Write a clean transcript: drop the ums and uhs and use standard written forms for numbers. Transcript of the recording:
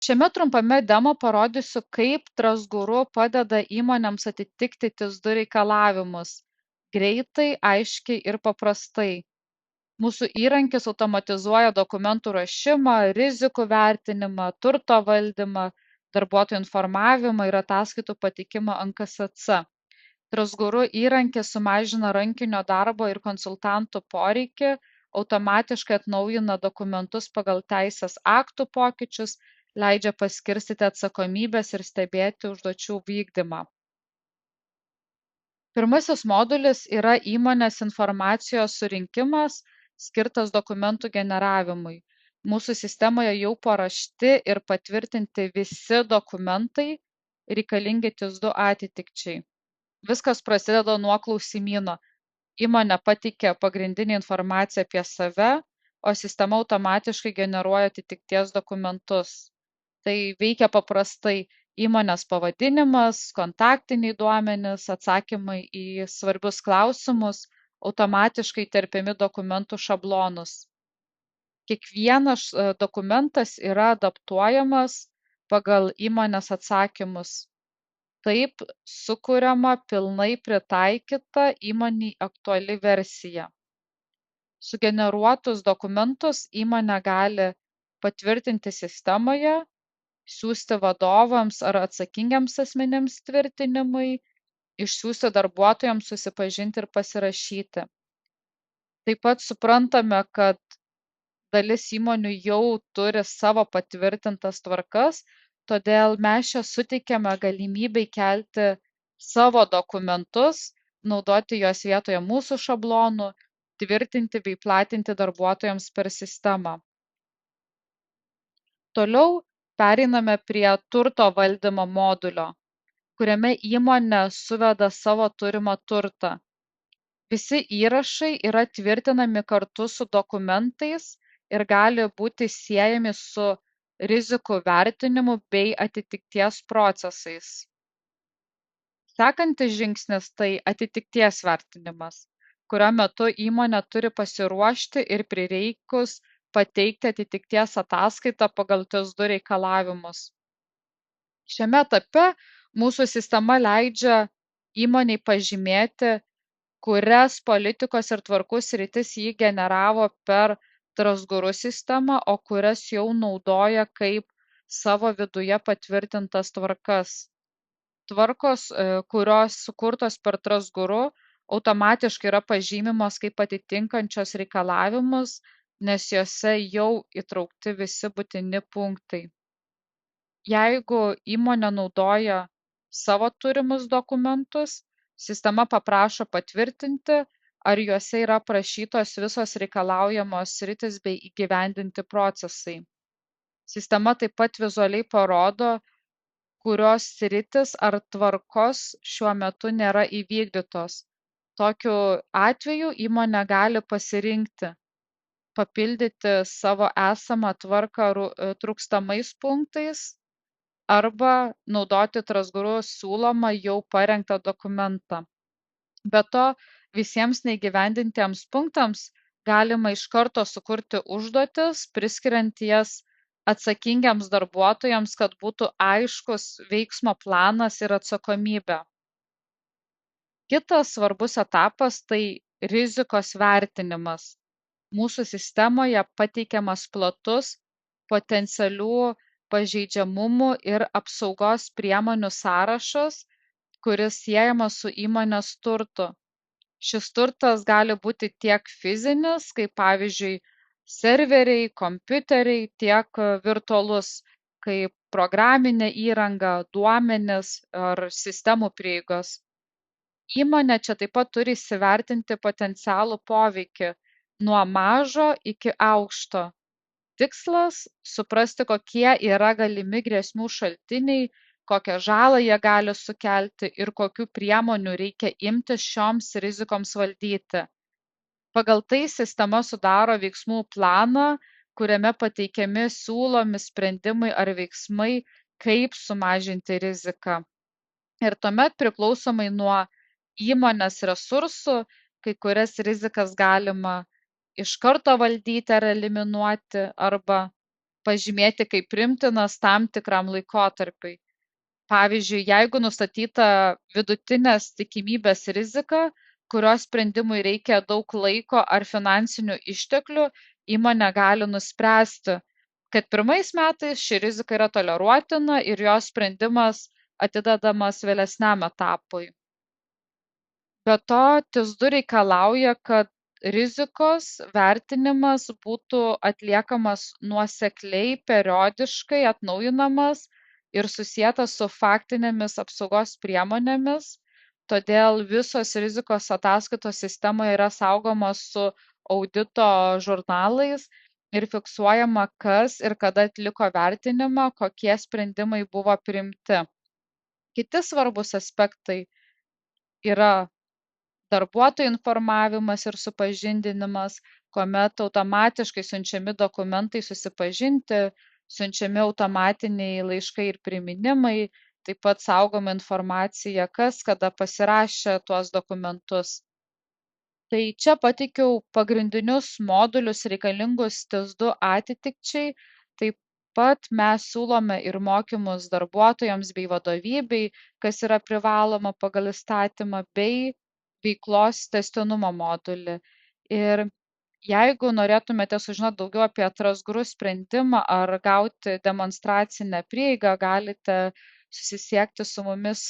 Šiame trumpame demo parodysiu, kaip Trustguru padeda įmonėms atitikti TIS2 reikalavimus greitai, aiškiai ir paprastai. Mūsų įrankis automatizuoja dokumentų rašymą, rizikų vertinimą, turto valdymą, darbuotojų informavimą ir ataskaitų pateikimą NKSC. Trustguru įrankis sumažina rankinio darbo ir konsultantų poreikį, automatiškai atnaujina dokumentus pagal teisės aktų pokyčius, leidžia paskirstyti atsakomybės ir stebėti užduočių vykdymą. Pirmasis modulis yra įmonės informacijos surinkimas, skirtas dokumentų generavimui. Mūsų sistemoje jau paruošti ir patvirtinti visi dokumentai reikalingi TIS2 atitikčiai. Viskas prasideda nuo klausimyno. Įmonė pateikia pagrindinę informaciją apie save, o sistema automatiškai generuoja atitikties dokumentus. Tai veikia paprastai: įmonės pavadinimas, kontaktiniai duomenys, atsakymai į svarbius klausimus, automatiškai terpiami dokumentų šablonus. Kiekvienas dokumentas yra adaptuojamas pagal įmonės atsakymus. Taip sukuriama pilnai pritaikyta įmonei aktuali versija. Sugeneruotus dokumentus įmonė gali patvirtinti sistemoje, siųsti vadovams ar atsakingiams asmenims tvirtinimui, išsiųsti darbuotojams susipažinti ir pasirašyti. Taip pat suprantame, kad dalis įmonių jau turi savo patvirtintas tvarkas, todėl mes čia suteikiame galimybę įkelti savo dokumentus, naudoti juos vietoje mūsų šablonų, tvirtinti bei platinti darbuotojams per sistemą. Toliau pereiname prie turto valdymo modulio, kuriame įmonė suveda savo turimą turtą. Visi įrašai yra tvirtinami kartu su dokumentais ir gali būti siejami su rizikų vertinimu bei atitikties procesais. Sekantis žingsnis tai atitikties vertinimas, kurio metu įmonė turi pasiruošti ir prireikus pateikti atitikties ataskaitą pagal TIS2 reikalavimus. Šiame etape mūsų sistema leidžia įmonei pažymėti, kurias politikos ir tvarkų sritis ji generavo per Trustguru sistemą, o kurias jau naudoja kaip savo viduje patvirtintas tvarkas. Tvarkos, kurios sukurtos per Trustguru, automatiškai yra pažymimos kaip atitinkančios reikalavimus, nes jose jau įtraukti visi būtini punktai. Jeigu įmonė naudoja savo turimus dokumentus, sistema paprašo patvirtinti, ar juose yra aprašytos visos reikalaujamos sritys bei įgyvendinti procesai. Sistema taip pat vizualiai parodo, kurios sritys ar tvarkos šiuo metu nėra įvykdytos. Tokiu atveju įmonė gali pasirinkti papildyti savo esamą tvarką trūkstamais punktais arba naudoti Trustguru siūlomą jau parengtą dokumentą. Be to, visiems neįgyvendintiems punktams galima iš karto sukurti užduotis, priskiriant jas atsakingiams darbuotojams, kad būtų aiškus veiksmo planas ir atsakomybė. Kitas svarbus etapas tai rizikos vertinimas. Mūsų sistemoje pateikiamas platus potencialių pažeidžiamumų ir apsaugos priemonių sąrašas, kuris siejamas su įmonės turtu. Šis turtas gali būti tiek fizinis, kaip pavyzdžiui serveriai, kompiuteriai, tiek virtualus, kaip programinė įranga, duomenys ar sistemų prieigos. Įmonė čia taip pat turi įsivertinti potencialų poveikį nuo mažo iki aukšto. Tikslas - suprasti, kokie yra galimi grėsmių šaltiniai, kokią žalą jie gali sukelti ir kokių priemonių reikia imtis šioms rizikoms valdyti. Pagal tai sistema sudaro veiksmų planą, kuriame pateikiami siūlomi sprendimai ar veiksmai, kaip sumažinti riziką. Ir tuomet priklausomai nuo įmonės resursų, kai kurias rizikas galima iš karto valdyti ar eliminuoti, arba pažymėti kaip priimtinas tam tikram laikotarpiui. Pavyzdžiui, jeigu nustatyta vidutinės tikimybės rizika, kurios sprendimui reikia daug laiko ar finansinių išteklių, įmonė gali nuspręsti, kad pirmais metais ši rizika yra toleruotina ir jos sprendimas atidedamas vėlesniam etapui. Be to, TIS2 reikalauja, kad rizikos vertinimas būtų atliekamas nuosekliai, periodiškai atnaujinamas ir susietas su faktinėmis apsaugos priemonėmis. Todėl visos rizikos ataskaitos sistemoje yra saugomos su audito žurnalais ir fiksuojama, kas ir kada atliko vertinimą, kokie sprendimai buvo priimti. Kiti svarbus aspektai yra darbuotojų informavimas ir supažindinimas, kuomet automatiškai siunčiami dokumentai susipažinti, siunčiami automatiniai laiškai ir priminimai, taip pat saugoma informacija, kas kada pasirašė tuos dokumentus. Tai čia pateikiau pagrindinius modulius reikalingus TIS2 atitikčiai. Taip pat mes siūlome ir mokymus darbuotojams bei vadovybei, kas yra privaloma pagal įstatymą, bei veiklos tęstinumo modulį. Ir jeigu norėtumėte sužinoti daugiau apie Trustguru sprendimą ar gauti demonstracinę prieigą, galite susisiekti su mumis